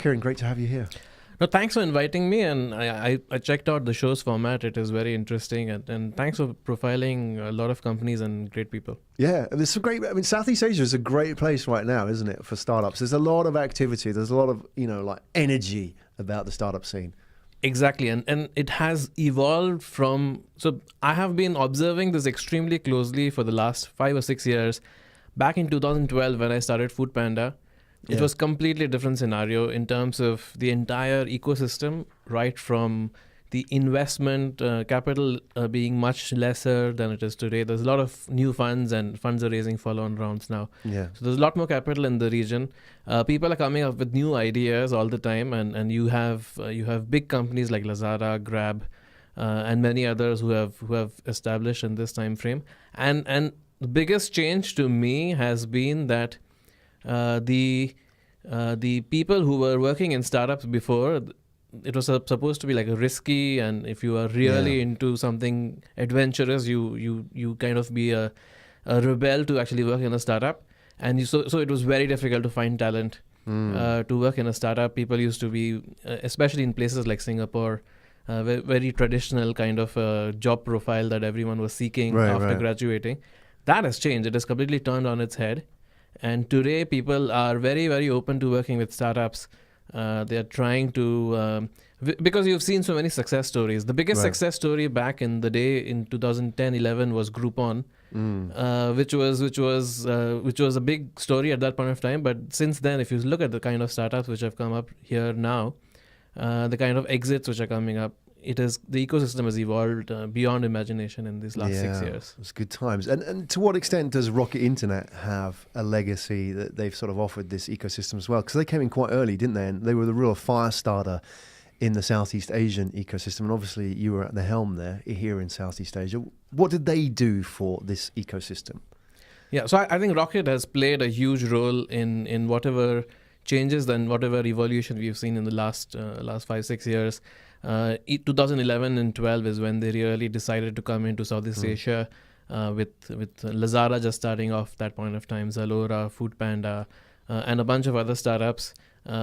Kiren, great to have you here. No, thanks for inviting me, and I checked out the show's format. It is very interesting, and thanks for profiling a lot of companies and great people. Yeah, there's some great. I mean, Southeast Asia is a great place right now, isn't it, for startups? There's a lot of activity. There's a lot of like energy about the startup scene. Exactly, and it has evolved from. So I have been observing this extremely closely for the last 5 or 6 years. Back in 2012, when I started Foodpanda, it was completely different scenario in terms of the entire ecosystem, right from the investment capital being much lesser than it is today. There's a lot of new funds, and funds are raising follow-on rounds now. Yeah. So there's a lot more capital in the region. People are coming up with new ideas all the time, and you have big companies like Lazada, Grab, and many others who have established in this time frame. And the biggest change to me has been that the people who were working in startups before, it was supposed to be like a risky, and if you are really into something adventurous, you kind of be a rebel to actually work in a startup, and so it was very difficult to find talent to work in a startup. People used to be, especially in places like Singapore, very traditional kind of job profile that everyone was seeking after graduating. That has changed. It has completely turned on its head. And today, people are very, very open to working with startups. They are trying to, because you've seen so many success stories. The biggest success story back in the day in 2010-11 was Groupon, which was a big story at that point of time. But since then, if you look at the kind of startups which have come up here now, the kind of exits which are coming up, the ecosystem has evolved beyond imagination in these last 6 years. It's good times. And to what extent does Rocket Internet have a legacy that they've sort of offered this ecosystem as well? Because they came in quite early, didn't they? And they were the real fire starter in the Southeast Asian ecosystem. And obviously you were at the helm there here in Southeast Asia. What did they do for this ecosystem? Yeah, so I think Rocket has played a huge role in whatever changes and whatever evolution we've seen in the last 5-6 years. 2011 and 12 is when they really decided to come into Southeast Asia, with Lazada just starting off that point of time, Zalora, Foodpanda, and a bunch of other startups,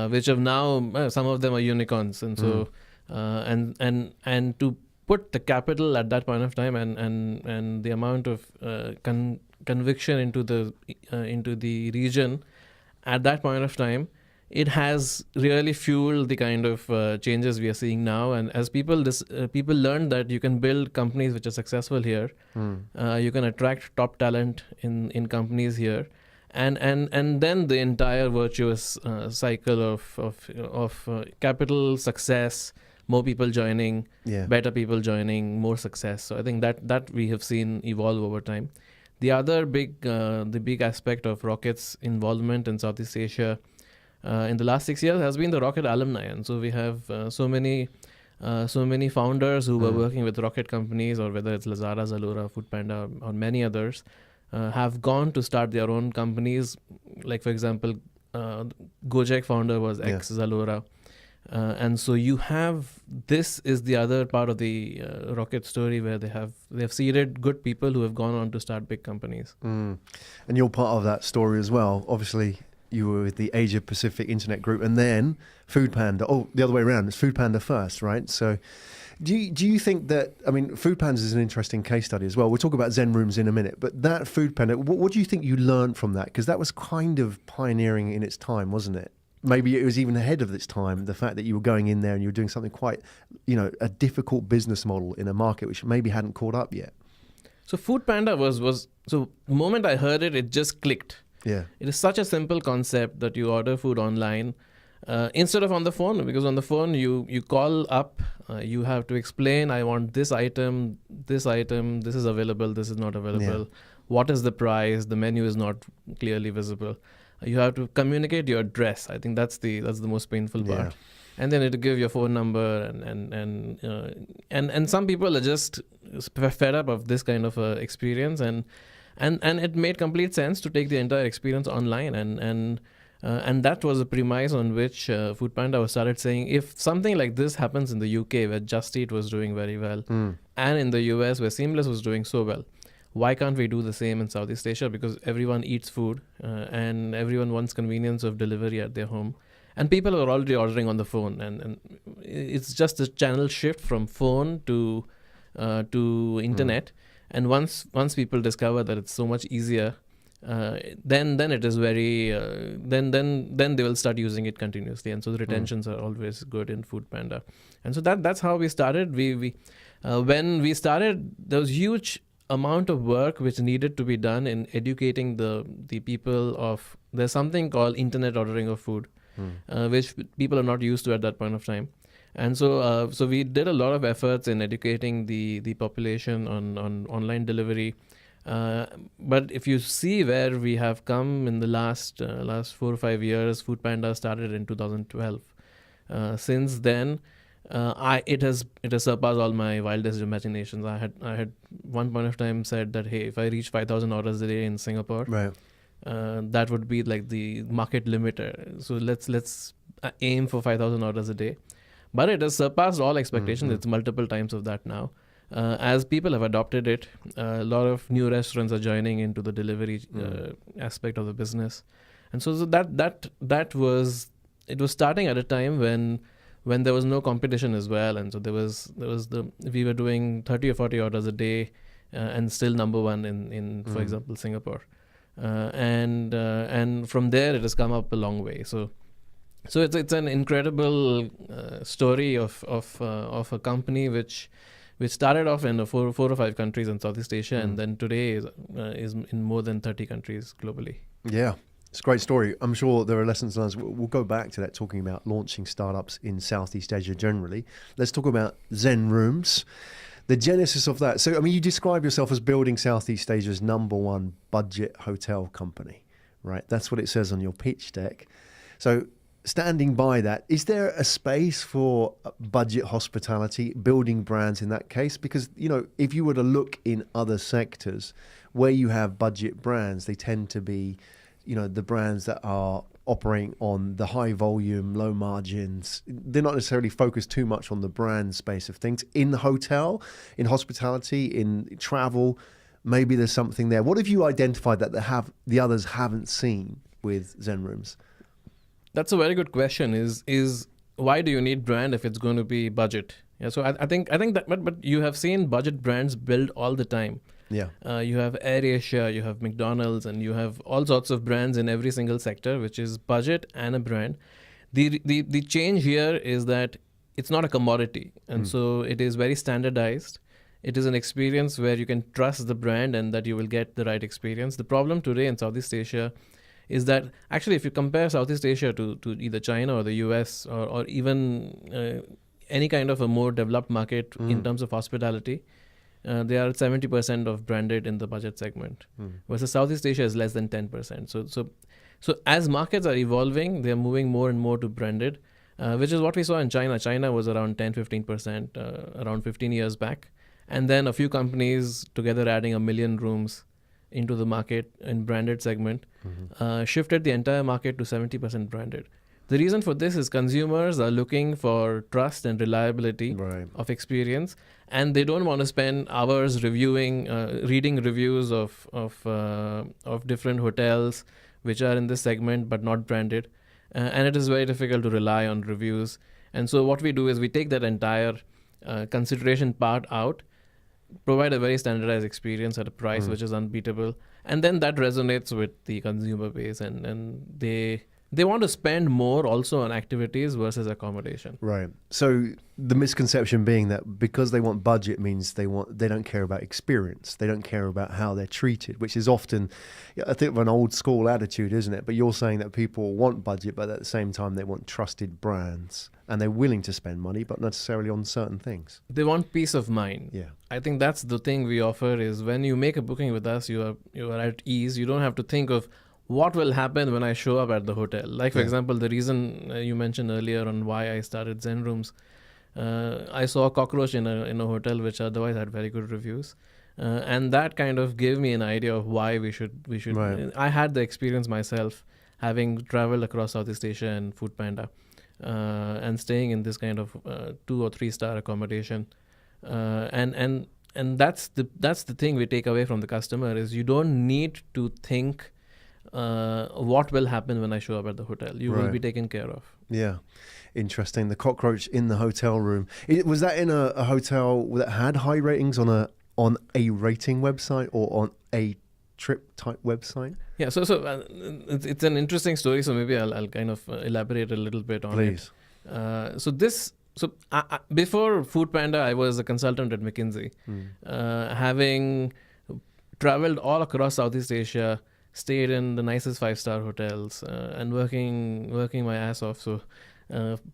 which have now, some of them are unicorns. And so, and to put the capital at that point of time and the amount of conviction into the region at that point of time, it has really fueled the kind of changes we are seeing now. And as people learn that you can build companies which are successful here, you can attract top talent in companies here, and then the entire virtuous cycle of capital, success, more people joining, better people joining, more success. So I think that we have seen evolve over time. The other big aspect of Rocket's involvement in Southeast Asia in the last 6 years has been the Rocket alumni, and so we have so many founders who were working with Rocket companies, or whether it's Lazada, Zalora, Foodpanda, or many others, have gone to start their own companies. Like for example, Gojek founder was ex-Zalora, and so you have, this is the other part of the Rocket story where they have seeded good people who have gone on to start big companies. And you're part of that story as well, obviously. You were with the Asia Pacific Internet Group, and then Foodpanda. Oh, the other way around. It's Foodpanda first, right? So do you think that, I mean, Foodpanda is an interesting case study as well. We'll talk about ZEN Rooms in a minute, but that Foodpanda, what do you think you learned from that? Because that was kind of pioneering in its time, wasn't it? Maybe it was even ahead of its time, the fact that you were going in there and you were doing something quite, a difficult business model in a market which maybe hadn't caught up yet. So Foodpanda was so the moment I heard it, it just clicked. Yeah, it is such a simple concept that you order food online instead of on the phone, because on the phone you call up, you have to explain, I want this item, this is available, this is not available. What is the price? The menu is not clearly visible. You have to communicate your address. I think that's the most painful part. And then it'll give your phone number, and some people are just fed up of this kind of experience, and it made complete sense to take the entire experience online, and that was the premise on which Foodpanda started saying, if something like this happens in the UK where Just Eat was doing very well, and in the US where Seamless was doing so well, why can't we do the same in Southeast Asia? Because everyone eats food and everyone wants convenience of delivery at their home. and people are already ordering on the phone, and it's just a channel shift from phone to internet. And once people discover that it's so much easier, then it is very then they will start using it continuously, and so the retentions are always good in Foodpanda. And so that's how we started. We when we started, there was huge amount of work which needed to be done in educating the people of, there's something called internet ordering of food, which people are not used to at that point of time. And so we did a lot of efforts in educating the population on online delivery. But if you see where we have come in the last 4 or 5 years, Foodpanda started in 2012. Since then, it has surpassed all my wildest imaginations. I had one point of time said that, hey, if I reach 5,000 orders a day in Singapore, Right. that would be like the market limiter. So let's aim for 5,000 orders a day. But it has surpassed all expectations. It's multiple times of that now. As people have adopted it, a lot of new restaurants are joining into the delivery aspect of the business. And so that was, it was starting at a time when there was no competition as well. And so we were doing 30 or 40 orders a day, and still number one in for example, Singapore. And from there it has come up a long way. So it's an incredible story of a company which started off in 4 or 5 countries in Southeast Asia, and then today is in more than 30 countries globally. Yeah, it's a great story. I'm sure there are lessons learned. We'll go back to that, talking about launching startups in Southeast Asia generally. Let's talk about ZEN Rooms, the genesis of that. So, I mean, you describe yourself as building Southeast Asia's #1 budget hotel company, right? That's what it says on your pitch deck. So, standing by that, is there a space for budget hospitality, building brands in that case? Because, you know, if you were to look in other sectors where you have budget brands, they tend to be, you know, the brands that are operating on the high volume, low margins. They're not necessarily focused too much on the brand space of things. In the hotel, in hospitality, in travel, maybe there's something there. What have you identified that the others haven't seen with ZEN Rooms? That's a very good question. Is why do you need brand if it's going to be budget? Yeah, so I think that, but you have seen budget brands build all the time. Yeah. You have AirAsia, you have McDonald's, and you have all sorts of brands in every single sector, which is budget and a brand. The change here is that it's not a commodity, and so it is very standardized. It is an experience where you can trust the brand and that you will get the right experience. The problem today in Southeast Asia is that actually, if you compare Southeast Asia to either China or the US or even any kind of a more developed market in terms of hospitality, they are 70% of branded in the budget segment, versus Southeast Asia is less than 10%. So as markets are evolving, they are moving more and more to branded, which is what we saw in China. China was around 10-15% around 15 years back. And then a few companies together adding 1 million rooms into the market in branded segment, shifted the entire market to 70% branded. The reason for this is consumers are looking for trust and reliability of experience, and they don't want to spend hours reading reviews of different hotels which are in this segment but not branded, and it is very difficult to rely on reviews. And so what we do is we take that entire consideration part out, provide a very standardized experience at a price which is unbeatable, and then that resonates with the consumer base, and they want to spend more also on activities versus accommodation. Right. So the misconception being that because they want budget means they don't care about experience. They don't care about how they're treated, which is often, I think, of an old school attitude, isn't it? But you're saying that people want budget, but at the same time they want trusted brands, and they're willing to spend money, but not necessarily on certain things. They want peace of mind. Yeah. I think that's the thing we offer is when you make a booking with us, you are at ease. You don't have to think of what will happen when I show up at the hotel. Like, for example, the reason you mentioned earlier on why I started ZEN Rooms, I saw a cockroach in a hotel which otherwise had very good reviews. And that kind of gave me an idea of why we should. Right. I had the experience myself, having traveled across Southeast Asia and Foodpanda, and staying in this kind of 2 or 3 star accommodation. And that's the thing we take away from the customer is you don't need to think what will happen when I show up at the hotel. You will be taken care of. Yeah. Interesting. The cockroach in the hotel room. Was that in a hotel that had high ratings on a rating website or on a trip type website? Yeah. So it's an interesting story. So maybe I'll kind of elaborate a little bit on Please. it. So before Foodpanda, I was a consultant at McKinsey, having traveled all across Southeast Asia, stayed in the nicest 5-star hotels, and working my ass off. So,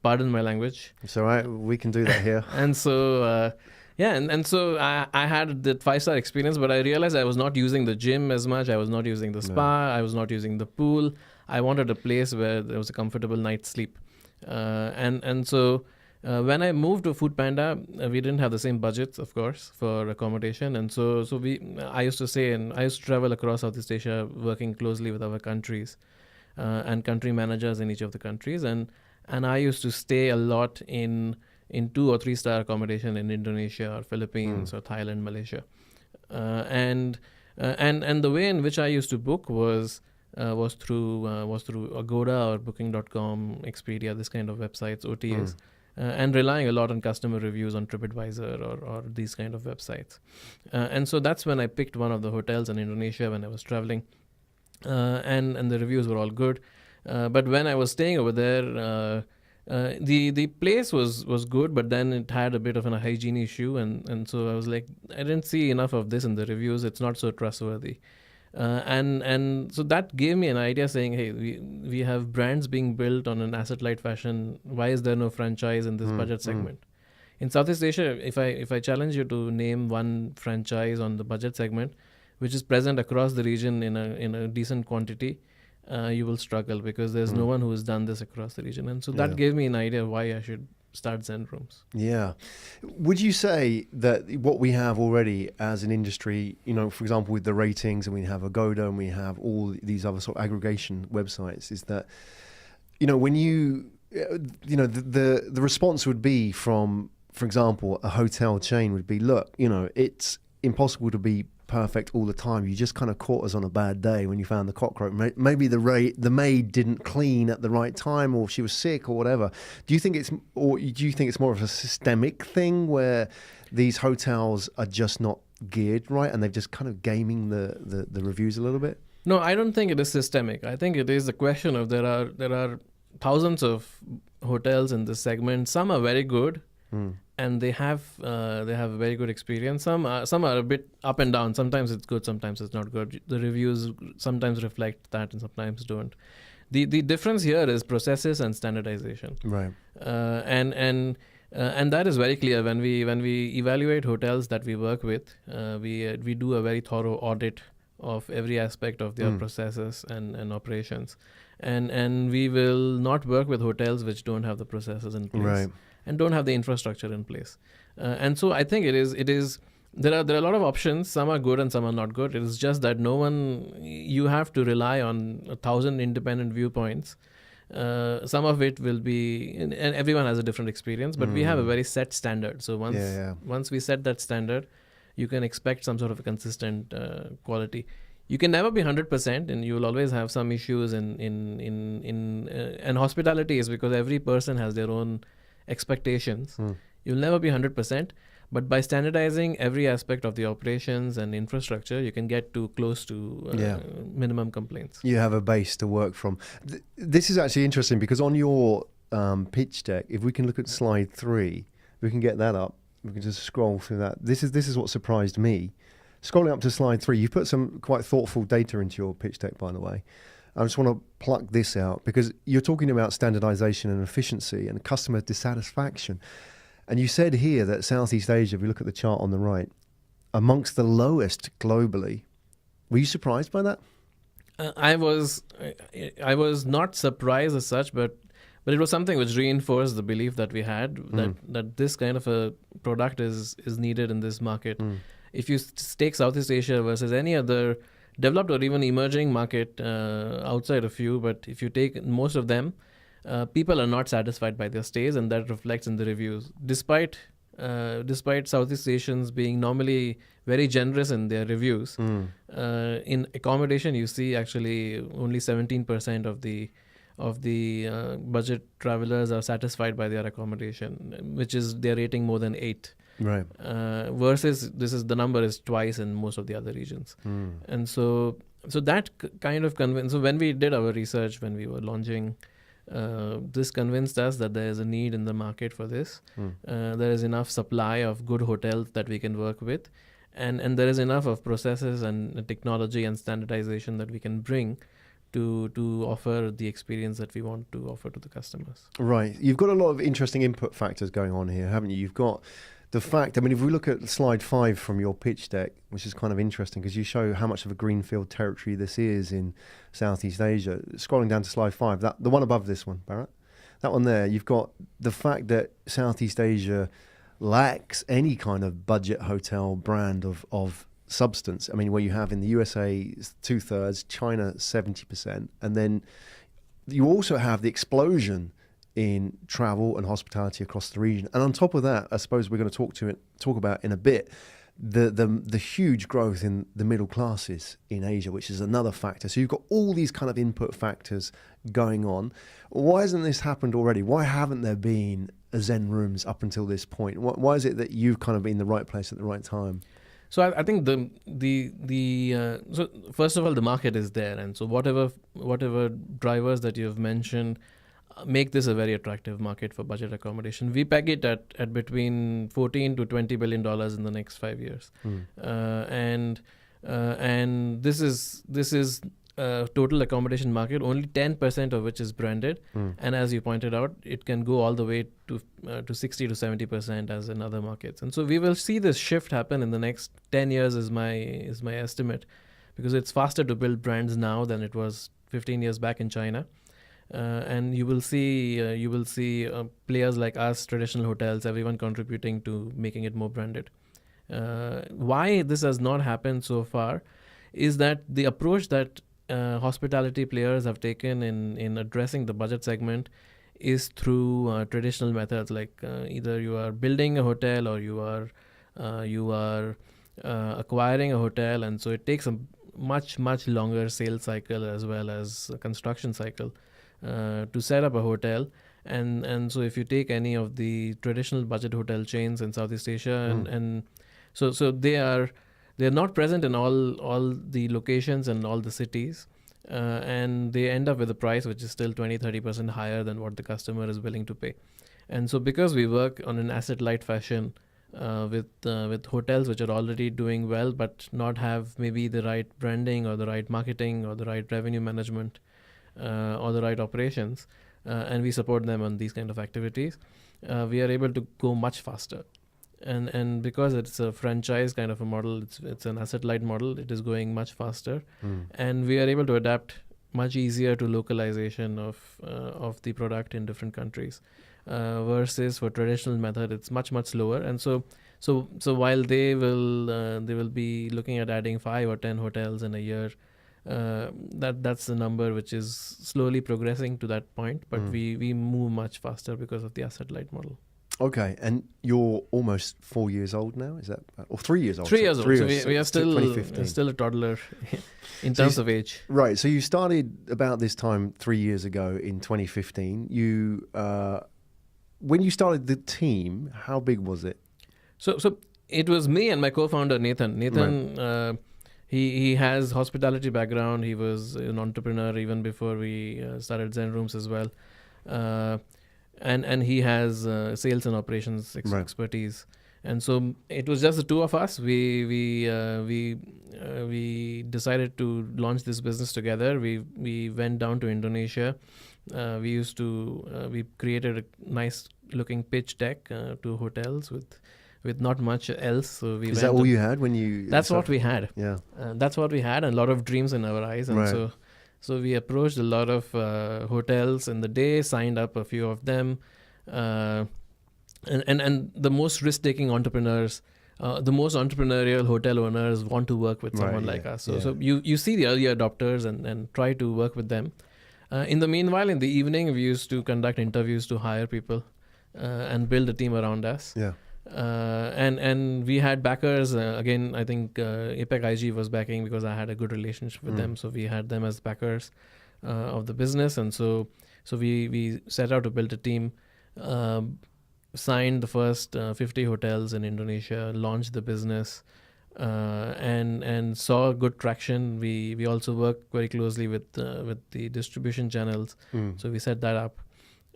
pardon my language. It's all right. We can do that here. And so, so I had that 5-star experience, but I realized I was not using the gym as much. I was not using the spa. I was not using the pool. I wanted a place where there was a comfortable night's sleep. So when I moved to Foodpanda, we didn't have the same budgets, of course, for accommodation. And I used to travel across Southeast Asia, working closely with our countries and country managers in each of the countries. And I used to stay a lot in 2 or 3-star accommodation in Indonesia or Philippines or Thailand, Malaysia. And the way in which I used to book was through Agoda or Booking.com, Expedia, this kind of websites, OTAs. And relying a lot on customer reviews on TripAdvisor or these kind of websites. And so that's when I picked one of the hotels in Indonesia when I was traveling. And the reviews were all good. But when I was staying over there, the place was good, but then it had a bit of a hygiene issue. And so I was like, I didn't see enough of this in the reviews. It's not so trustworthy. And so that gave me an idea saying, hey, we have brands being built on an asset-light fashion. Why is there no franchise in this budget segment? In Southeast Asia, if I challenge you to name one franchise on the budget segment, which is present across the region in a decent quantity, you will struggle because there's no one who has done this across the region. And so that gave me an idea why I should start ZEN Rooms. Yeah. Would you say that what we have already as an industry, for example, with the ratings, and we have Agoda and we have all these other sort of aggregation websites, is that, when the response would be from, for example, a hotel chain would be, look, it's impossible to be perfect all the time. You just kind of caught us on a bad day when you found the cockroach. Maybe the maid didn't clean at the right time, or she was sick, or whatever. Do you think it's more of a systemic thing where these hotels are just not geared right and they're just kind of gaming the reviews a little bit? No, I don't think it is systemic. I think it is a question of there are thousands of hotels in this segment. Some are very good. And they have a very good experience. Some are a bit up and down. Sometimes it's good, sometimes it's not good. The reviews sometimes reflect that and sometimes don't. The difference here is processes and standardization. Right. And that is very clear when we evaluate hotels that we work with. We do a very thorough audit of every aspect of their processes and operations. And we will not work with hotels which don't have the processes in place. Right. And don't have the infrastructure in place. And so I think it is there are a lot of options. Some are good and some are not good. It is just that you have to rely on 1,000 independent viewpoints. Some of it will be, and everyone has a different experience, but we have a very set standard. So once we set that standard, you can expect some sort of a consistent quality. You can never be 100%, and you will always have some issues and hospitality is because every person has their own expectations. You'll never be 100%, but by standardizing every aspect of the operations and infrastructure, you can get to close to minimum complaints. You have a base to work from. This is actually interesting because on your pitch deck, if we can look at slide 3, we can get that up. We can just scroll through that. This is what surprised me. Scrolling up to slide 3, you've put some quite thoughtful data into your pitch deck, by the way. I just want to pluck this out because you're talking about standardization and efficiency and customer dissatisfaction. And you said here that Southeast Asia, if you look at the chart on the right, amongst the lowest globally. Were you surprised by that? I was not surprised as such, but it was something which reinforced the belief that we had that this kind of a product is needed in this market. If you take Southeast Asia versus any other developed or even emerging market outside of you, but if you take most of them, people are not satisfied by their stays, and that reflects in the reviews. Despite despite Southeast Asians being normally very generous in their reviews, in accommodation you see actually only 17% of the budget travelers are satisfied by their accommodation, which is their rating more than 8. Right. Versus the number is twice in most of the other regions. And so that kind of convinced. So when we did our research, when we were launching, this convinced us that there is a need in the market for this. There is enough supply of good hotels that we can work with, and there is enough of processes and technology and standardization that we can bring to offer the experience that we want to offer to the customers. Right. You've got a lot of interesting input factors going on here, haven't you? You've got the fact, I mean, if we look at slide 5 from your pitch deck, which is kind of interesting because you show how much of a greenfield territory this is in Southeast Asia. Scrolling down to slide 5, the one above this one, Bharat, that one there, you've got the fact that Southeast Asia lacks any kind of budget hotel brand of substance. I mean, where you have in the USA 2/3, China 70%, and then you also have the explosion in travel and hospitality across the region. And on top of that, I suppose we're going to talk about in a bit, the huge growth in the middle classes in Asia, which is another factor. So you've got all these kind of input factors going on. Why hasn't this happened already? Why haven't there been a ZEN Rooms up until this point? Why is it that you've kind of been in the right place at the right time? So I think so first of all, the market is there, and so whatever drivers that you've mentioned make this a very attractive market for budget accommodation. We peg it at between $14 to $20 billion in the next 5 years, and this is total accommodation market, only 10% of which is branded, and as you pointed out, it can go all the way to 60 to 70% as in other markets. And so we will see this shift happen in the next 10 years is my estimate, because it's faster to build brands now than it was 15 years back in China. And you will see players like us, traditional hotels, everyone contributing to making it more branded. Why this has not happened so far is that the approach that hospitality players have taken in addressing the budget segment is through traditional methods, like either you are building a hotel or you are acquiring a hotel, and so it takes a much longer sales cycle as well as a construction cycle to set up a hotel. And so if you take any of the traditional budget hotel chains in Southeast Asia, and so they're not present in all the locations and all the cities, and they end up with a price which is still 20-30% higher than what the customer is willing to pay. And so because we work on an asset-light fashion with hotels which are already doing well but not have maybe the right branding or the right marketing or the right revenue management or the right operations, and we support them on these kind of activities, we are able to go much faster. And because it's a franchise kind of a model, it's an asset-light model, it is going much faster, and we are able to adapt much easier to localization of the product in different countries, versus for traditional method it's much slower. And so while they will be looking at adding 5 or 10 hotels in a year, that's the number which is slowly progressing to that point, but we move much faster because of the asset-light model. Okay, and you're almost 4 years old now, is that, or 3 years old? 3 years old. So we are still still a toddler in terms of age. Right. So you started about this time 3 years ago in 2015. You, when you started the team, how big was it? So it was me and my co-founder Nathan. Right. He has hospitality background. He was an entrepreneur even before we started ZEN Rooms as well. And he has sales and operations expertise, and so it was just the two of us. We decided to launch this business together. We went down to Indonesia. We created a nice looking pitch deck to hotels with not much else. So is that all you had when you? That's what we had. Yeah, that's what we had, and a lot of dreams in our eyes, and right. So we approached a lot of hotels in the day, signed up a few of them, and the most risk-taking entrepreneurs, the most entrepreneurial hotel owners want to work with someone like us. So you see the early adopters and try to work with them. In the meanwhile, in the evening, we used to conduct interviews to hire people and build a team around us. Yeah. And we had backers. Again, I think APEC IG was backing because I had a good relationship with them. So we had them as backers of the business. And so we set out to build a team, signed the first 50 hotels in Indonesia, launched the business, and saw good traction. We also worked very closely with the distribution channels. So we set that up.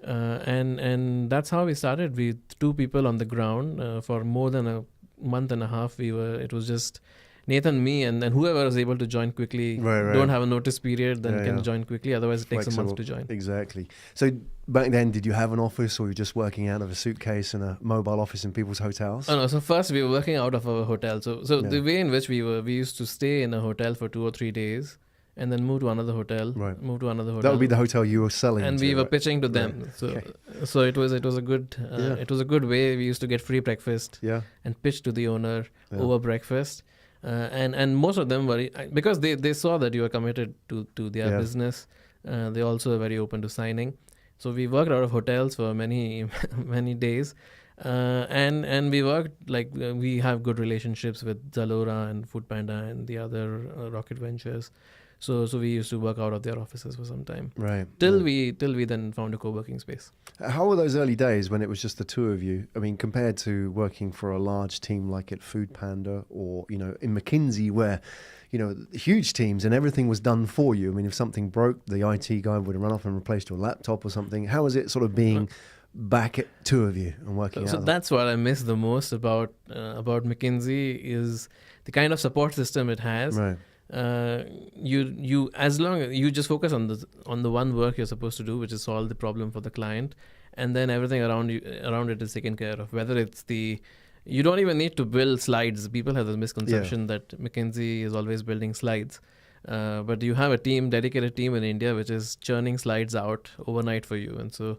And that's how we started with 2 people on the ground. For more than a month and a half, it was just Nathan, me, and then whoever was able to join quickly. Right. Don't have a notice period, then can join quickly. Otherwise, it takes a month to join. Exactly. So back then, did you have an office, or were you just working out of a suitcase in a mobile office in people's hotels? Oh no. So first we were working out of our hotel. So the way in which we used to stay in a hotel for 2 or 3 days, and then move to another hotel. Right. Move to another hotel. That would be the hotel you were selling. And we were pitching to them. Right. So it was a good way. We used to get free breakfast. And pitch to the owner over breakfast. And most of them were, because they saw that you were committed to their business. They also were very open to signing. So we worked out of hotels for many many days. And we worked we have good relationships with Zalora and Foodpanda and the other Rocket Ventures. So we used to work out of their offices for some time. Right. Till we then found a co-working space. How were those early days when it was just the 2 of you? I mean, compared to working for a large team like at Foodpanda or, in McKinsey where, huge teams and everything was done for you. I mean, if something broke, the IT guy would run off and replace your laptop or something. How was it sort of being back at 2 of you and working out? So that's what I miss the most about McKinsey is the kind of support system it has. Right. You as long as you just focus on the one work you're supposed to do, which is solve the problem for the client, and then everything around it is taken care of. Whether it's you don't even need to build slides. People have the misconception that McKinsey is always building slides, but you have a dedicated team in India which is churning slides out overnight for you. And so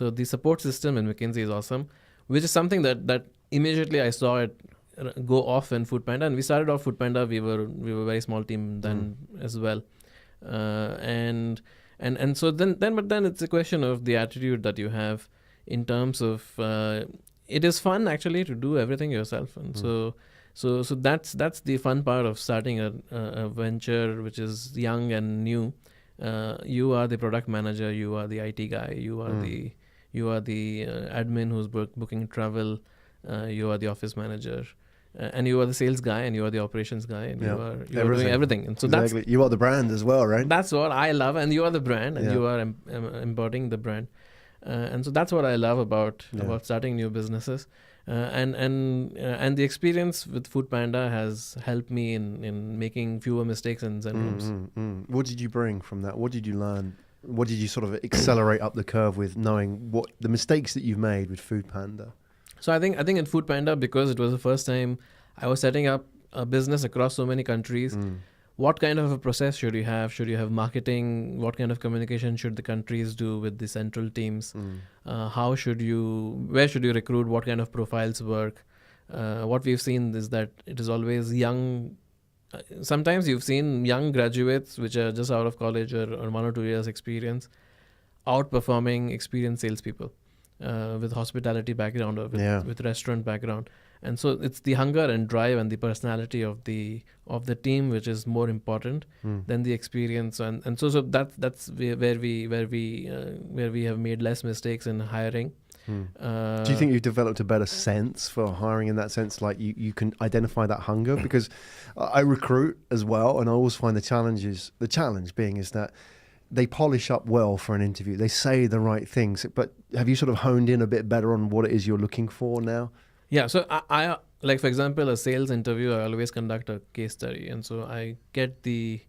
the support system in McKinsey is awesome, which is something that immediately I saw it go off in Foodpanda. And we started off Foodpanda. We were a very small team then as well, and so then it's a question of the attitude that you have in terms of it is fun actually to do everything yourself. And so that's the fun part of starting a venture which is young and new. You are the product manager, you are the IT guy, you are the admin who's booking travel, you are the office manager. And you are the sales guy, and you are the operations guy, and you are doing everything. And so you are the brand as well, right? That's what I love, and you are the brand, and you are embodying the brand. And so that's what I love about starting new businesses. And the experience with Foodpanda has helped me in making fewer mistakes in ZEN Rooms. What did you bring from that? What did you learn? What did you sort of accelerate up the curve with, knowing what the mistakes that you've made with Foodpanda? So I think in Foodpanda, because it was the first time I was setting up a business across so many countries, what kind of a process should you have? Should you have marketing? What kind of communication should the countries do with the central teams? Where should you recruit? What kind of profiles work? What we've seen is that it is always young. Sometimes you've seen young graduates which are just out of college or 1 or 2 years experience outperforming experienced salespeople. With hospitality background or with restaurant background. And so it's the hunger and drive and the personality of the team which is more important than the experience. And so that's where we have made less mistakes in hiring. Do you think you've developed a better sense for hiring in that sense? Like you can identify that hunger? Because I recruit as well, and I always find the challenge being is that they polish up well for an interview. They say the right things, but have you sort of honed in a bit better on what it is you're looking for now? Yeah. So I like, for example, a sales interview, I always conduct a case study. And so I get the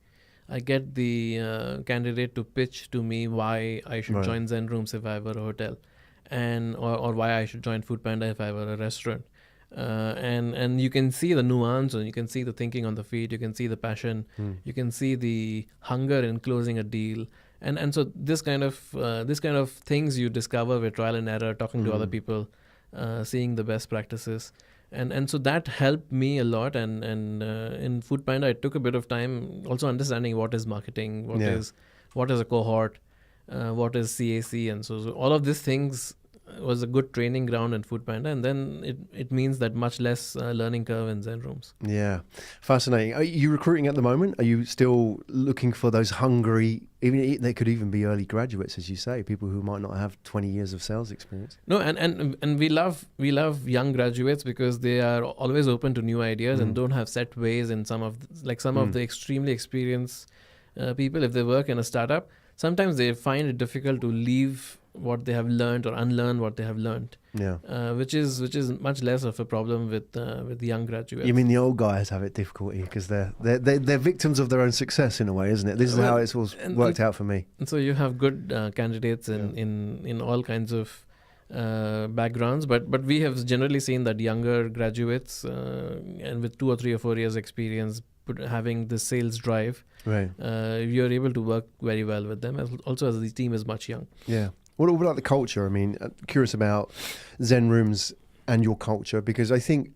candidate to pitch to me why I should join ZEN Rooms if I were a hotel, or why I should join Foodpanda if I were a restaurant. And you can see the nuance, and you can see the thinking on the feet, you can see the passion, you can see the hunger in closing a deal, and so this kind of things you discover with trial and error, talking to other people, seeing the best practices, and so that helped me a lot. And in Foodpanda it took a bit of time also understanding what is marketing, what is a cohort, what is CAC, and so all of these things was a good training ground in Foodpanda, and then it means that much less learning curve in ZEN Rooms. Yeah, fascinating. Are you recruiting at the moment? Are you still looking for those hungry, even they could even be early graduates, as you say, people who might not have 20 years of sales experience? No, and we love young graduates because they are always open to new ideas and don't have set ways in some of the extremely experienced people. If they work in a startup, sometimes they find it difficult to leave what they have learned or unlearn what they have learned. Yeah, which is much less of a problem with young graduates. You mean the old guys have it difficulty because they're victims of their own success in a way, isn't it? This is how it's all worked out for me. And so you have good candidates in all kinds of backgrounds, but we have generally seen that younger graduates and with 2 or 3 or 4 years experience, having the sales drive, right? You're able to work very well with them. Also, as the team is much young. Yeah. What about the culture? I mean, I'm curious about ZEN Rooms and your culture, because I think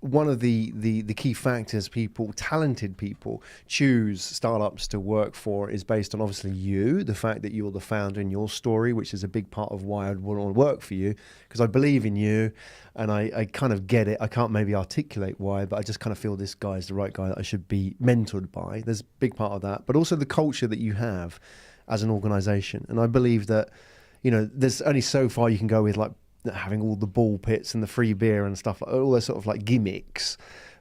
one of the key factors talented people choose startups to work for is based on obviously you, the fact that you're the founder in your story, which is a big part of why I'd want to work for you, because I believe in you and I kind of get it. I can't maybe articulate why, but I just kind of feel this guy is the right guy that I should be mentored by. There's a big part of that, but also the culture that you have as an organization. And I believe that, you know, there's only so far you can go with like having all the ball pits and the free beer and stuff, all those sort of like gimmicks.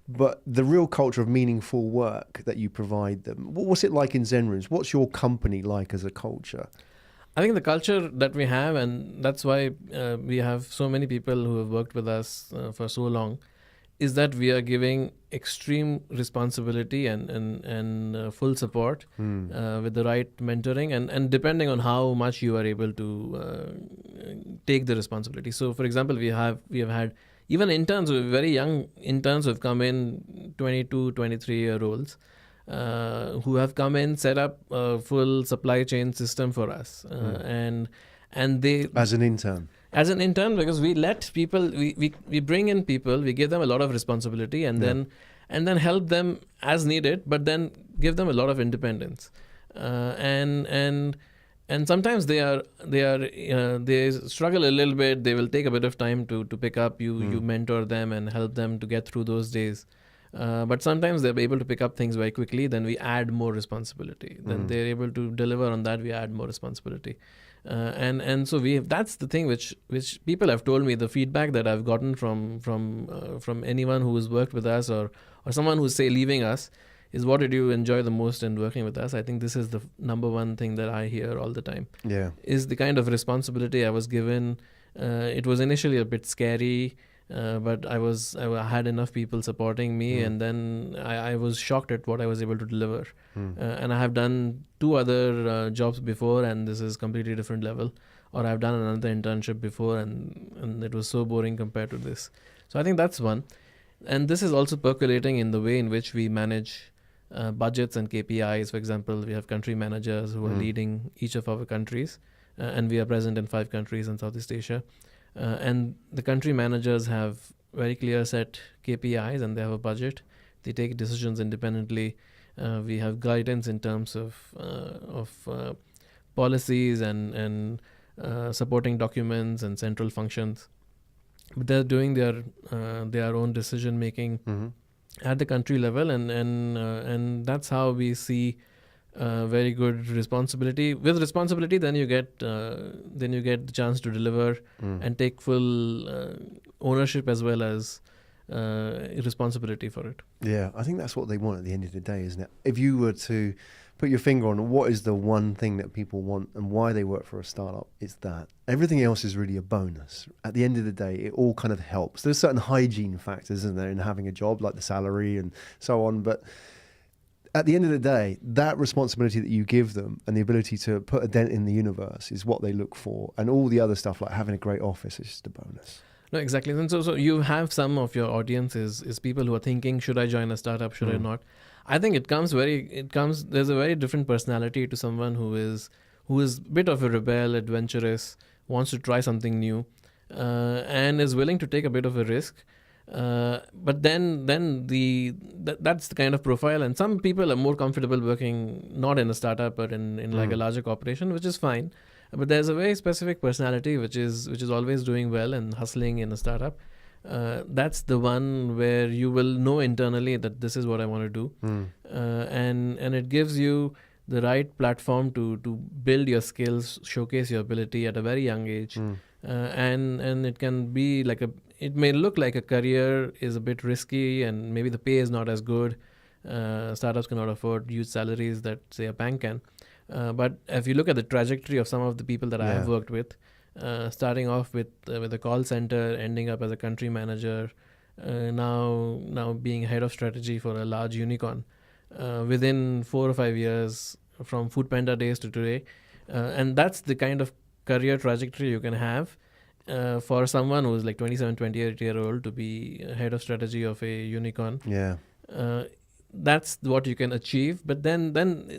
But the real culture of meaningful work that you provide them, what's it like in ZEN Rooms? What's your company like as a culture? I think the culture that we have, and that's why we have so many people who have worked with us for so long, is that we are giving extreme responsibility and full support with the right mentoring and depending on how much you are able to take the responsibility. So, for example, we have had even interns, very young interns who have come in, 22, 23-year-olds, who have come in, set up a full supply chain system for us, and they as an intern. As an intern, because we let people, we bring in people, we give them a lot of responsibility, and then help them as needed, but then give them a lot of independence, and sometimes they struggle a little bit. They will take a bit of time to pick up. You mentor them and help them to get through those days. But sometimes they're able to pick up things very quickly. Then we add more responsibility. Then they're able to deliver on that. We add more responsibility. And so that's the thing which people have told me, the feedback that I've gotten from anyone who has worked with us or someone who's say leaving us is, what did you enjoy the most in working with us? I think this is the number one thing that I hear all the time. Yeah, is the kind of responsibility I was given. It was initially a bit scary, but I had enough people supporting me, and then I was shocked at what I was able to deliver. And I have done 2 other jobs before, and this is completely different level. Or I've done another internship before, and it was so boring compared to this. So I think that's one. And this is also percolating in the way in which we manage budgets and KPIs. For example, we have country managers who are leading each of our countries, and we are present in 5 countries in Southeast Asia. And the country managers have very clear set KPIs, and they have a budget. They take decisions independently. We have guidance in terms of policies and supporting documents and central functions. But they're doing their own decision making at the country level, and that's how we see very good responsibility. With responsibility, then you get the chance to deliver and take full ownership as well as responsibility for it. Yeah, I think that's what they want at the end of the day, isn't it? If you were to put your finger on what is the one thing that people want and why they work for a startup, it's that. Everything else is really a bonus. At the end of the day, it all kind of helps. There's certain hygiene factors, isn't there, in having a job, like the salary and so on, but at the end of the day, that responsibility that you give them and the ability to put a dent in the universe is what they look for. And all the other stuff, like having a great office, is just a bonus. No, exactly. And so you have some of your audience is people who are thinking, should I join a startup? Should I not? I think there's a very different personality to someone who is a bit of a rebel, adventurous, wants to try something new, and is willing to take a bit of a risk. But then that's the kind of profile, and some people are more comfortable working not in a startup but in like a larger corporation, which is fine. But there's a very specific personality which is always doing well and hustling in a startup. That's the one where you will know internally that this is what I want to do, and it gives you the right platform to build your skills, showcase your ability at a very young age, and it can be like it may look like a career is a bit risky and maybe the pay is not as good. Startups cannot afford huge salaries that say a bank can. But if you look at the trajectory of some of the people that I have worked with, starting off with a call center, ending up as a country manager, now being head of strategy for a large unicorn, within 4 or 5 years from Foodpanda days to today. And that's the kind of career trajectory you can have for someone who's like 27, 28-year-old to be head of strategy of a unicorn. Yeah. That's what you can achieve, but then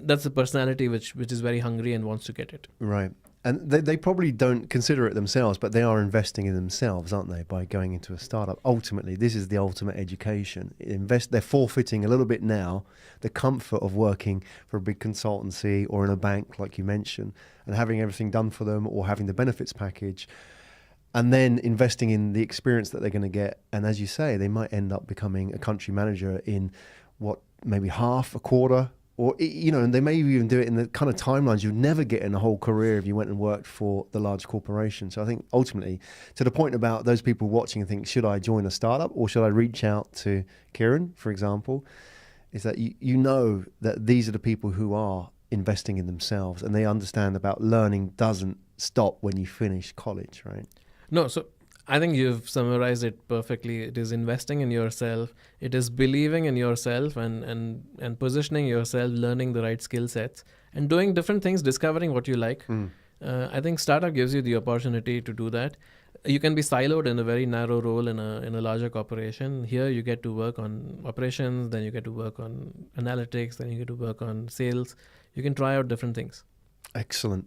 that's a personality which is very hungry and wants to get it. Right. And they probably don't consider it themselves, but they are investing in themselves, aren't they, by going into a startup? Ultimately, this is the ultimate education. They're forfeiting a little bit now the comfort of working for a big consultancy or in a bank, like you mentioned, and having everything done for them or having the benefits package, and then investing in the experience that they're going to get. And as you say, they might end up becoming a country manager in maybe half, a quarter, or, and they may even do it in the kind of timelines you'd never get in a whole career if you went and worked for the large corporation. So I think ultimately, to the point about those people watching and think, should I join a startup or should I reach out to Kiren, for example, is that you know that these are the people who are investing in themselves and they understand about learning doesn't stop when you finish college, right? No, so I think you've summarized it perfectly. It is investing in yourself. It is believing in yourself and positioning yourself, learning the right skill sets and doing different things, discovering what you like. I think startup gives you the opportunity to do that. You can be siloed in a very narrow role in a larger corporation. Here you get to work on operations, then you get to work on analytics, then you get to work on sales. You can try out different things. Excellent.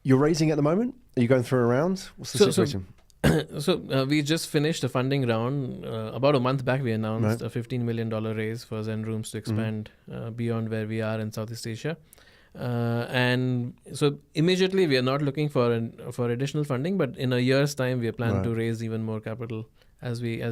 You're raising at the moment? Are you going through a round? What's the situation? So we just finished a funding round. About a month back, we announced a $15 million raise for ZEN Rooms to expand beyond where we are in Southeast Asia. And so immediately we are not looking for additional funding, but in a year's time, we plan to raise even more capital as we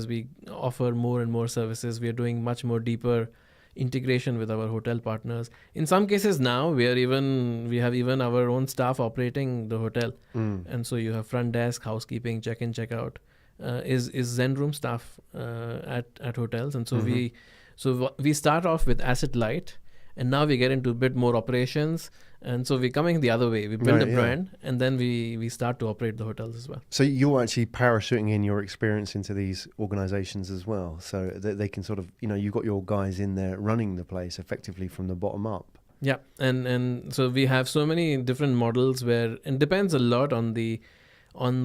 offer more and more services. We are doing much more deeper integration with our hotel partners. In some cases now, we have even our own staff operating the hotel. And so you have front desk, housekeeping, check-in, check-out, is ZEN Room staff at hotels. And so we start off with asset light, and now we get into a bit more operations. And so we're coming the other way. We build a brand, and then we start to operate the hotels as well. So you're actually parachuting in your experience into these organizations as well, so that they can sort of, you've got your guys in there running the place effectively from the bottom up. Yeah, and so we have so many different models where it depends a lot on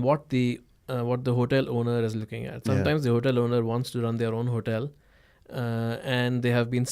what the hotel owner is looking at. Sometimes the hotel owner wants to run their own hotel. And they have been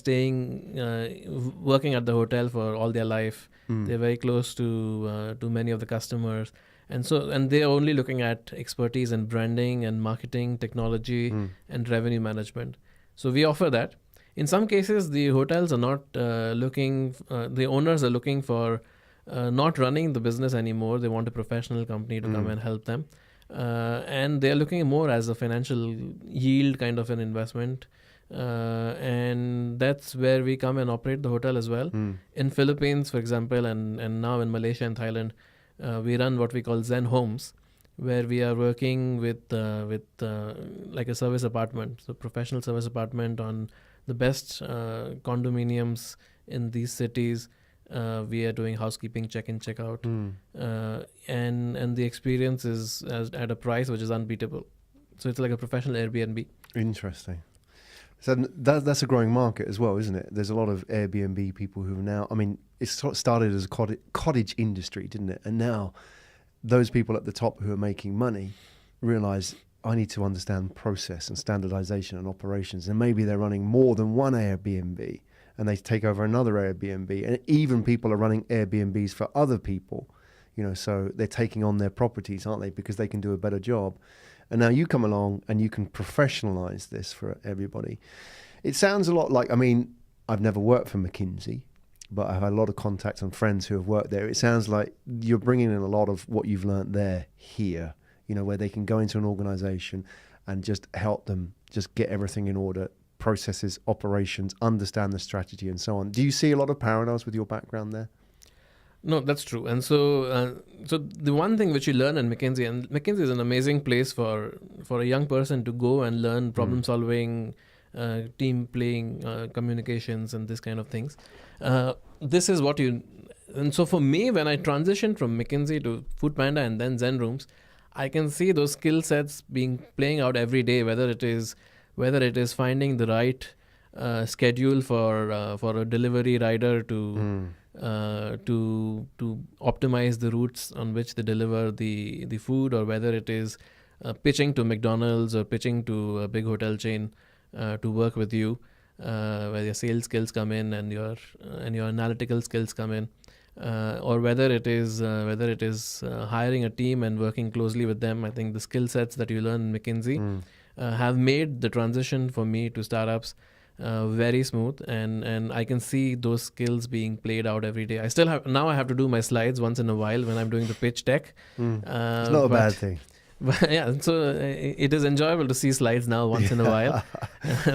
working at the hotel for all their life. They're very close to many of the customers, and they're only looking at expertise in branding and marketing, technology, and revenue management. So we offer that. In some cases, the hotels are not the owners are looking for not running the business anymore. They want a professional company to come and help them, and they're looking more as a financial yield kind of an investment. And that's where we come and operate the hotel as well. In Philippines, for example, and now in Malaysia and Thailand, we run what we call ZEN Homes, where we are working with like a service apartment, so professional service apartment on the best condominiums in these cities. We are doing housekeeping, check-in, check-out, and the experience is at a price which is unbeatable. So it's like a professional Airbnb. Interesting. So that's a growing market as well, isn't it? There's a lot of Airbnb people who now, it started as a cottage industry, didn't it? And now those people at the top who are making money realize, I need to understand process and standardization and operations. And maybe they're running more than one Airbnb and they take over another Airbnb. And even people are running Airbnbs for other people, so they're taking on their properties, aren't they? Because they can do a better job. And now you come along and you can professionalize this for everybody. It sounds a lot like, I've never worked for McKinsey, but I've had a lot of contacts and friends who have worked there. It sounds like you're bringing in a lot of what you've learned there here, where they can go into an organization and just help them just get everything in order, processes, operations, understand the strategy and so on. Do you see a lot of parallels with your background there? No, that's true. And so the one thing which you learn in McKinsey, and McKinsey is an amazing place for a young person to go and learn problem solving, team playing, communications, and this kind of things. This is what and so for me, when I transitioned from McKinsey to Foodpanda and then ZEN Rooms, I can see those skill sets playing out every day, whether it is finding the right schedule for a delivery rider to optimize the routes on which they deliver the food, or whether it is pitching to McDonald's or pitching to a big hotel chain to work with you, where your sales skills come in and your analytical skills come in, or whether it is hiring a team and working closely with them. I think the skill sets that you learn in McKinsey have made the transition for me to startups very smooth, and I can see those skills being played out every day. I have to do my slides once in a while when I'm doing the pitch deck. It's not a bad thing. But yeah, so it is enjoyable to see slides now once in a while.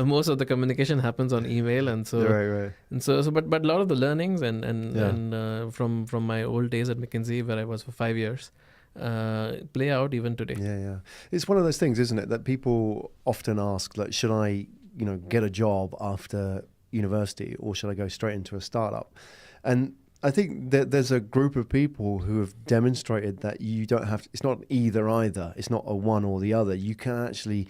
Most of the communication happens on email, and so right. And so but a lot of the learnings and from my old days at McKinsey, where I was for 5 years, play out even today. Yeah. It's one of those things, isn't it, that people often ask, like, should I, get a job after university, or should I go straight into a startup? And I think that there's a group of people who have demonstrated that you don't have to, it's not either. It's not a one or the other. You can actually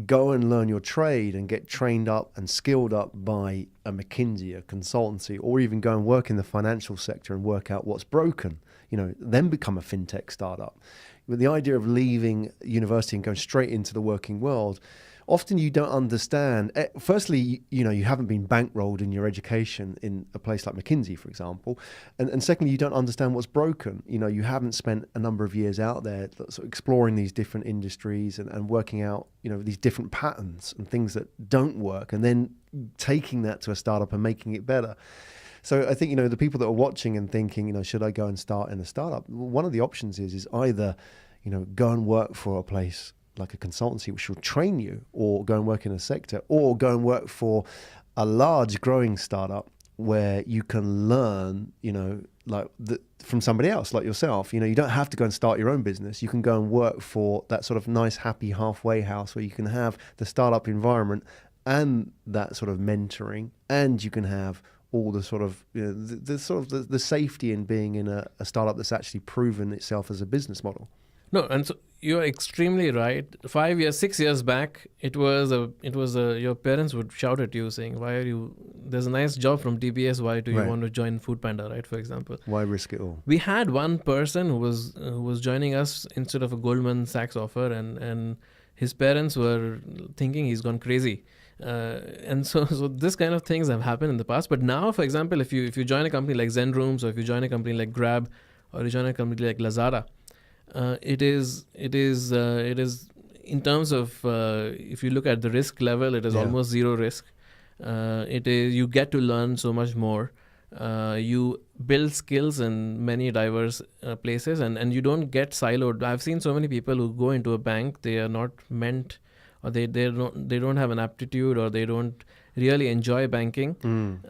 go and learn your trade and get trained up and skilled up by a McKinsey, a consultancy, or even go and work in the financial sector and work out what's broken, then become a fintech startup. With the idea of leaving university and going straight into the working world, often you don't understand. Firstly, you haven't been bankrolled in your education in a place like McKinsey, for example. And secondly, you don't understand what's broken. You haven't spent a number of years out there sort of exploring these different industries and working out, these different patterns and things that don't work, and then taking that to a startup and making it better. So I think, the people that are watching and thinking, should I go and start in a startup? One of the options is either, go and work for a place like a consultancy which will train you, or go and work in a sector, or go and work for a large growing startup where you can learn, from somebody else like yourself. You don't have to go and start your own business. You can go and work for that sort of nice, happy halfway house where you can have the startup environment and that sort of mentoring, and you can have all the sort of, the safety in being in a startup that's actually proven itself as a business model. No, and so you're extremely right. 6 years back, it was your parents would shout at you saying, "Why are you? There's a nice job from TBS. Why do you want to join Foodpanda?" Right, for example. Why risk it all? We had one person who was joining us instead of a Goldman Sachs offer, and his parents were thinking he's gone crazy. And so this kind of things have happened in the past. But now, for example, if you join a company like ZEN Rooms, or if you join a company like Grab, or you join a company like Lazada, it is in terms of if you look at the risk level, it is almost zero risk. You get to learn so much more. You build skills in many diverse places, and you don't get siloed. I've seen so many people who go into a bank, they are not meant, or they don't have an aptitude, or they don't really enjoy banking,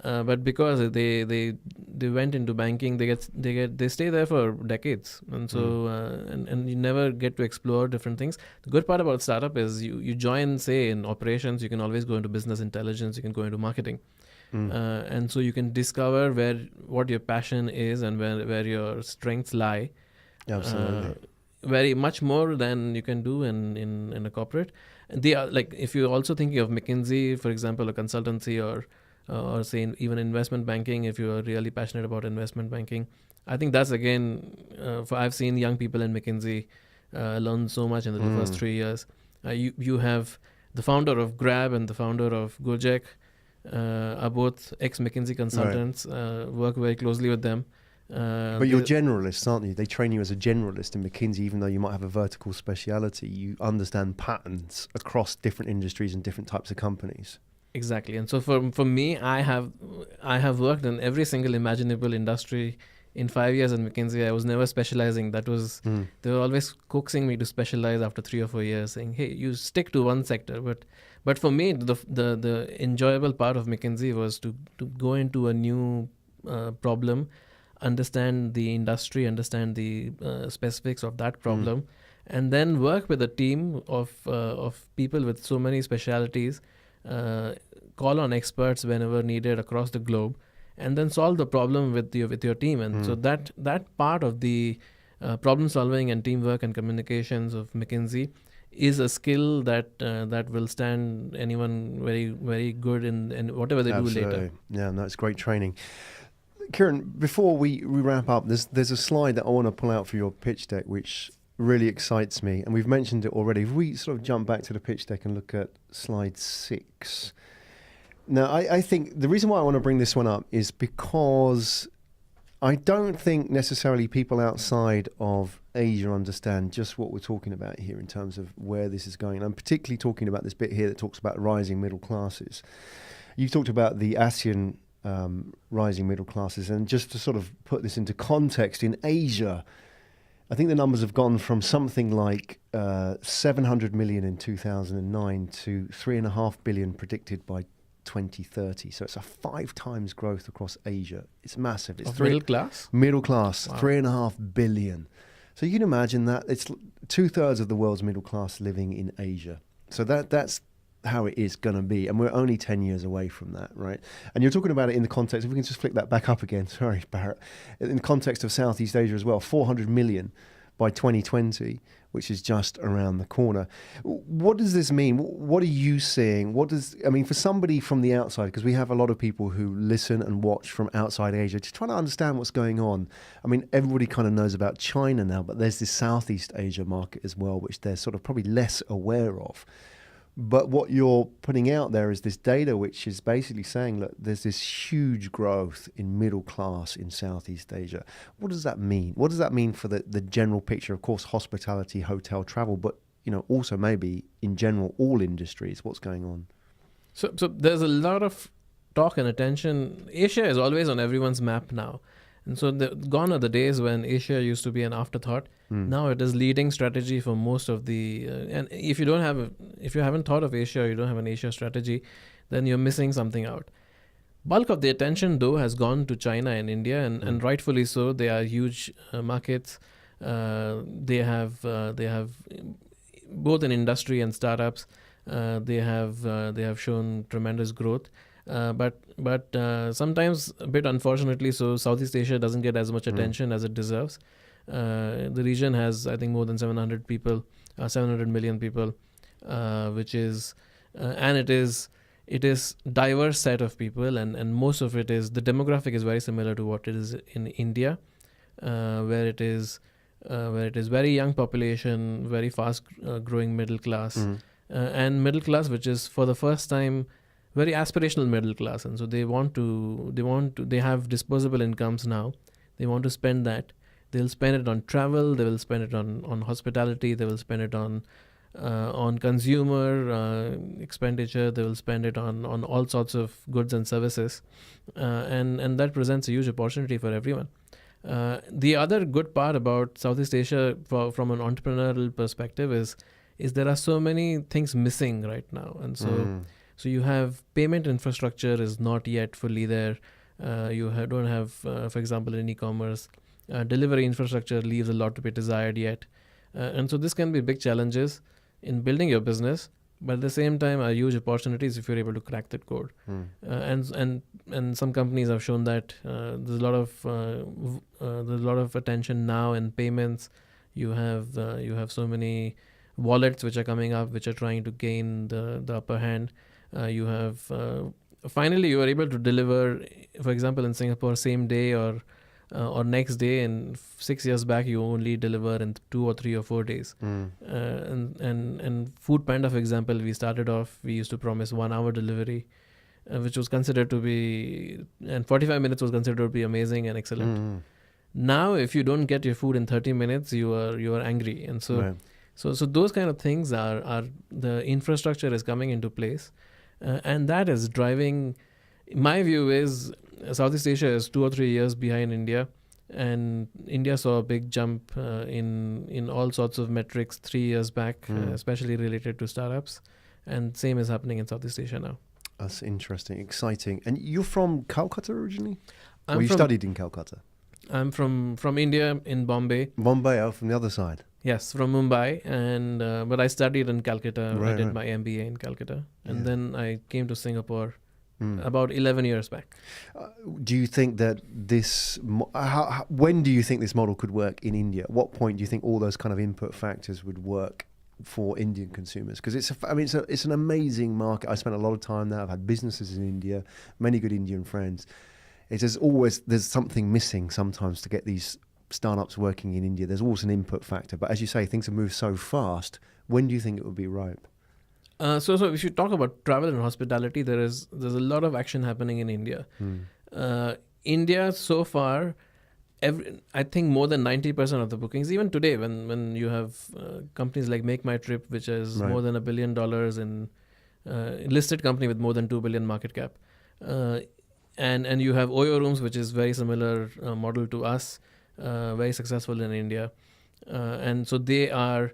but because they went into banking, they stay there for decades, and so and you never get to explore different things. The good part about startup is you join, say, in operations, you can always go into business intelligence, you can go into marketing, and so you can discover what your passion is and where your strengths lie. Absolutely. Very much more than you can do in a corporate. They are, like, if you're also thinking of McKinsey, for example, a consultancy, or say even investment banking, if you are really passionate about investment banking, I think that's again, I've seen young people in McKinsey learn so much in the first 3 years. You have the founder of Grab and the founder of Gojek are both ex-McKinsey consultants, work very closely with them. But you're generalists, aren't you? They train you as a generalist in McKinsey, even though you might have a vertical speciality. You understand patterns across different industries and different types of companies. Exactly. And so for me, I have worked in every single imaginable industry. In 5 years at McKinsey, I was never specializing. They were always coaxing me to specialize after 3 or 4 years, saying, "Hey, you stick to one sector." But for me, the enjoyable part of McKinsey was to go into a new problem, understand the industry, understand the specifics of that problem, and then work with a team of people with so many specialities, call on experts whenever needed across the globe, and then solve the problem with your team. And so that part of the problem solving and teamwork and communications of McKinsey is a skill that will stand anyone very, very good in whatever they do later. Yeah, no, it's great training. Kiren, before we wrap up, there's a slide that I want to pull out for your pitch deck, which really excites me, and we've mentioned it already. If we sort of jump back to the pitch deck and look at slide 6. Now, I think the reason why I want to bring this one up is because I don't think necessarily people outside of Asia understand just what we're talking about here in terms of where this is going. I'm particularly talking about this bit here that talks about rising middle classes. You've talked about the ASEAN rising middle classes, and just to sort of put this into context, in Asia, I think the numbers have gone from something like 700 million in 2009 to 3.5 billion predicted by 2030. So it's a 5 times growth across Asia. It's massive. It's middle class? Middle class, wow. 3.5 billion. So you can imagine that it's 2/3 of the world's middle class living in Asia. So that's how it is going to be. And we're only 10 years away from that, right? And you're talking about it in the context, if we can just flick that back up again, sorry, Barrett, in the context of Southeast Asia as well, 400 million by 2020, which is just around the corner. What does this mean? What are you seeing? For somebody from the outside, because we have a lot of people who listen and watch from outside Asia, just trying to understand what's going on. I mean, everybody kind of knows about China now, but there's this Southeast Asia market as well, which they're sort of probably less aware of. But what you're putting out there is this data which is basically saying, look, there's this huge growth in middle class in Southeast Asia. What does that mean? What does that mean for the general picture? Of course, hospitality, hotel, travel, but also maybe in general, all industries. What's going on? So there's a lot of talk and attention. Asia is always on everyone's map now. And so gone are the days when Asia used to be an afterthought. Now it is leading strategy for most of the. And if you haven't thought of Asia, or you don't have an Asia strategy, then you're missing something out. Bulk of the attention though has gone to China and India, and rightfully so. They are huge markets. They have both in industry and startups. They have shown tremendous growth. But sometimes, a bit unfortunately, so Southeast Asia doesn't get as much attention as it deserves. The region has, I think, more than 700 million people, which is, and it is diverse set of people, and most of it is, the demographic is very similar to what it is in India, where it is very young population, very fast growing middle class, and middle class, which is for the first time very aspirational middle class. And so they have disposable incomes now. They want to spend that. They'll spend it on travel. They will spend it on hospitality. They will spend it on consumer expenditure. They will spend it on all sorts of goods and services, and that presents a huge opportunity for everyone. The other good part about Southeast Asia from an entrepreneurial perspective is there are so many things missing right now, and so you have payment infrastructure is not yet fully there. You don't have, for example, in e-commerce, delivery infrastructure leaves a lot to be desired yet. And so this can be big challenges in building your business, but at the same time are huge opportunities if you're able to crack that code. And some companies have shown that there's a lot of attention now in payments. You have so many wallets which are coming up, which are trying to gain the upper hand. You have finally you are able to deliver, for example, in Singapore, same day or next day. And 6 years back, you only deliver in 2 or 3 or 4 days. And Foodpanda, for example, we used to promise 1 hour delivery, which was considered to be, and 45 minutes was considered to be amazing and excellent. Now, if you don't get your food in 30 minutes, you are angry. And so, so those kind of things are the infrastructure is coming into place. And that is driving. My view is Southeast Asia is 2 or 3 years behind India, and India saw a big jump in all sorts of metrics 3 years back, especially related to startups, and same is happening in Southeast Asia now. That's interesting, exciting. And you're from Calcutta originally? You studied in Calcutta? I'm from India in Bombay. Bombay, from the other side. Yes, from Mumbai, and but I studied in Calcutta. Right, I did my MBA in Calcutta, and then I came to Singapore about 11 years back. Do you think that when do you think this model could work in India? At what point do you think all those kind of input factors would work for Indian consumers? Because it's an amazing market. I spent a lot of time there. I've had businesses in India, many good Indian friends. There's something missing sometimes to get these startups working in India. There's always an input factor. But as you say, things have moved so fast. When do you think it would be ripe? So if you talk about travel and hospitality, there's a lot of action happening in India. India so far, I think more than 90% of the bookings, even today, when you have companies like Make My Trip, which is more than $1 billion in listed company with more than 2 billion market cap, and you have Oyo Rooms, which is very similar model to us, very successful in India, and so they are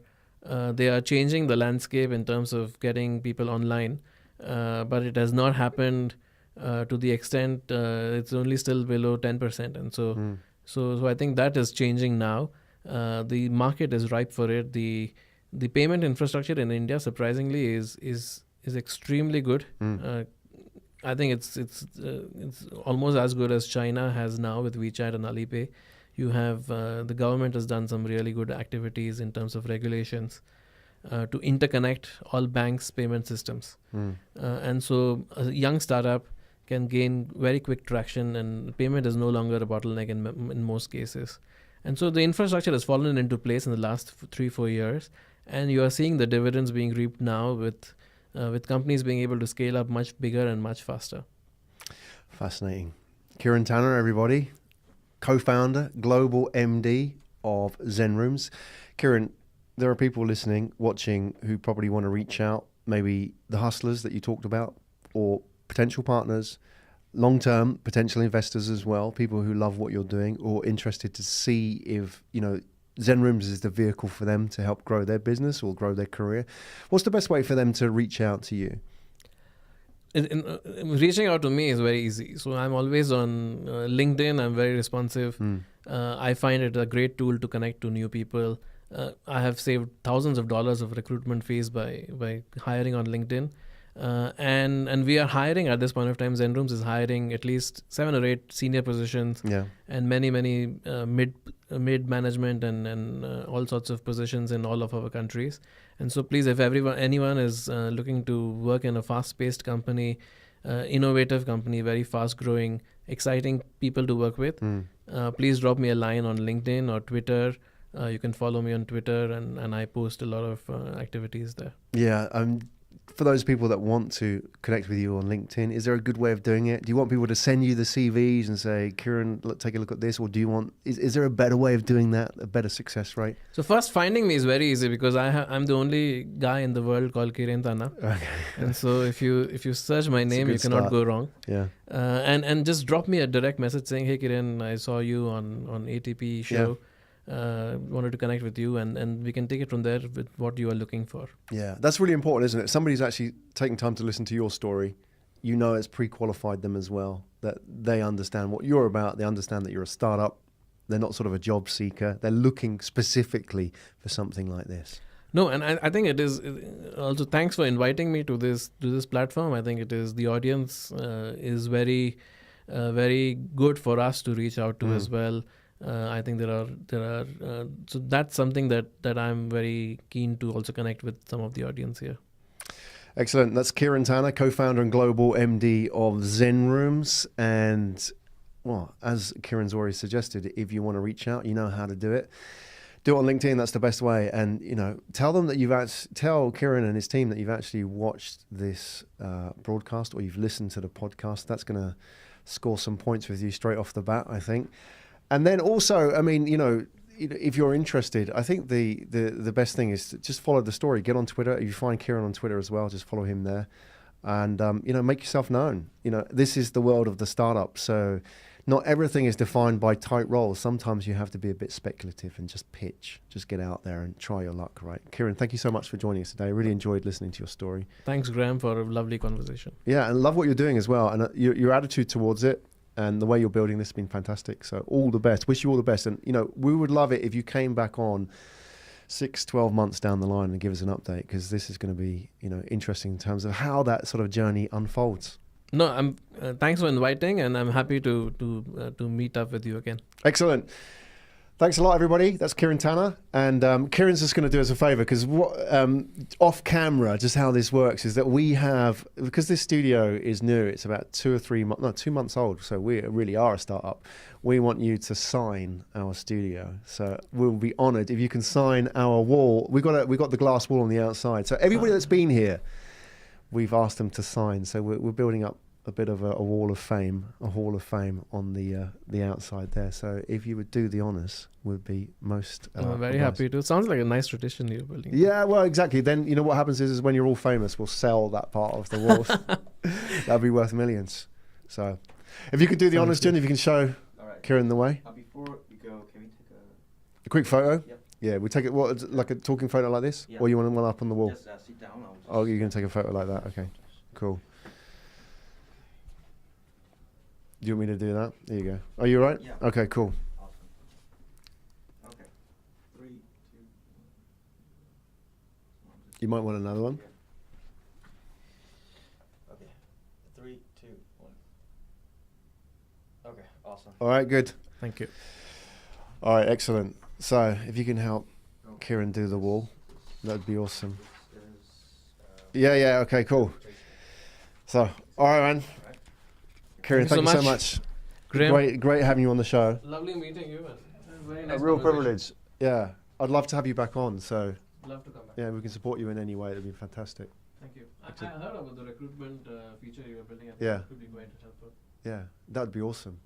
changing the landscape in terms of getting people online, but it has not happened to the extent it's only still below 10%, and so I think that is changing now. The market is ripe for it. The payment infrastructure in India, surprisingly, is extremely good. I think it's almost as good as China has now with WeChat and Alipay. You have the government has done some really good activities in terms of regulations to interconnect all banks' payment systems, and so a young startup can gain very quick traction, and payment is no longer a bottleneck in most cases. And so the infrastructure has fallen into place in the last 3-4 years, and you are seeing the dividends being reaped now with companies being able to scale up much bigger and much faster. Fascinating. Kiren Tanna, everybody, co-founder, global MD of ZEN Rooms. Kiren, there are people listening, watching, who probably want to reach out, maybe the hustlers that you talked about, or potential partners, long-term potential investors as well, people who love what you're doing or interested to see if, ZEN Rooms is the vehicle for them to help grow their business or grow their career. What's the best way for them to reach out to you? Reaching out to me is very easy. So I'm always on LinkedIn. I'm very responsive. I find it a great tool to connect to new people. I have saved thousands of dollars of recruitment fees by hiring on LinkedIn. And we are hiring at this point of time. ZEN Rooms is hiring at least 7 or 8 senior positions, and many mid management and all sorts of positions in all of our countries. And so please, if anyone is looking to work in a fast-paced company, innovative company, very fast-growing, exciting people to work with, please drop me a line on LinkedIn or Twitter. You can follow me on Twitter, and I post a lot of activities there. Yeah. For those people that want to connect with you on LinkedIn, is there a good way of doing it? Do you want people to send you the CVs and say, Kiren, take a look at this? Or do you want, is there a better way of doing that, a better success rate? So first, finding me is very easy because I'm the only guy in the world called Kiren Tanna. Okay. And so if you search my name, you cannot go wrong. Yeah. And just drop me a direct message saying, hey Kiren, I saw you on ATP show. Yeah. Wanted to connect with you, and we can take it from there with what you are looking for. Yeah, that's really important, isn't it? Somebody's actually taking time to listen to your story. It's pre-qualified them as well, that they understand what you're about. They understand that you're a startup. They're not sort of a job seeker. They're looking specifically for something like this. No, and I think it is also, thanks for inviting me to this platform. I think it is, the audience is very good for us to reach out to as well. I think there are so that's something that I'm very keen to also connect with some of the audience here. Excellent. That's Kiren Tanna, co-founder and global MD of ZEN Rooms. And well, as Kiren's already suggested, if you want to reach out, you know how to do it. Do it on LinkedIn. That's the best way. And tell them that tell Kiren and his team that you've actually watched this broadcast or you've listened to the podcast. That's going to score some points with you straight off the bat, I think. And then also, if you're interested, I think the best thing is to just follow the story. Get on Twitter. If you find Kiren on Twitter as well, just follow him there. and make yourself known. This is the world of the startup, so not everything is defined by tight roles. Sometimes you have to be a bit speculative and just pitch, just get out there and try your luck, right? Kiren, thank you so much for joining us today. I really enjoyed listening to your story. Thanks, Graham, for a lovely conversation. Yeah, and love what you're doing as well, and your attitude towards it and the way you're building this has been fantastic. So all the best. Wish you all the best. And we would love it if you came back on 6-12 months down the line and give us an update, because this is going to be interesting in terms of how that sort of journey unfolds. No, I'm. Thanks for inviting, and I'm happy to meet up with you again. Excellent. Thanks a lot, everybody. That's Kiren Tanna, and Kiren's just going to do us a favor, because off camera, just how this works is that we have, because this studio is new, it's about 2 months old, so we really are a startup. We want you to sign our studio, so we'll be honoured if you can sign our wall. We got the glass wall on the outside, so everybody that's been here, we've asked them to sign. So we're building up a bit of a wall of fame, a hall of fame on the outside there. So if you would do the honours, we'd be most. I'm very happy to. Sounds like a nice tradition you're building. Yeah, well, exactly. Then what happens is when you're all famous, we'll sell that part of the wall. That'll be worth millions. So if you could do the honours, Jun, if you can show Kiren the way. Before we go, can we take a quick photo? Yep. Yeah, we take it like a talking photo like this, Yeah. or you want one up on the wall? Just sit down. Oh, you're gonna take a photo like that? Okay, cool. Do you want me to do that? There you go. Are you all right? Yeah. Okay, cool. Awesome. Okay. 3, 2, 1. You might want another one. Yeah. Okay. 3, 2, 1. Okay. Awesome. All right, good. Thank you. All right, excellent. So if you can help Kiren do the wall, that'd be awesome. Yeah, okay, cool. So, all right, man. Kiren, thank you so much. Graham. Great having you on the show. Lovely meeting you, man. Very nice A real conversation. privilege. Yeah, I'd love to have you back on. So, Love to come back. yeah, we can support you in any way. It'd be fantastic. Thank you. I heard about the recruitment feature you were building. I think Yeah. it could be quite helpful. Yeah, that'd be awesome.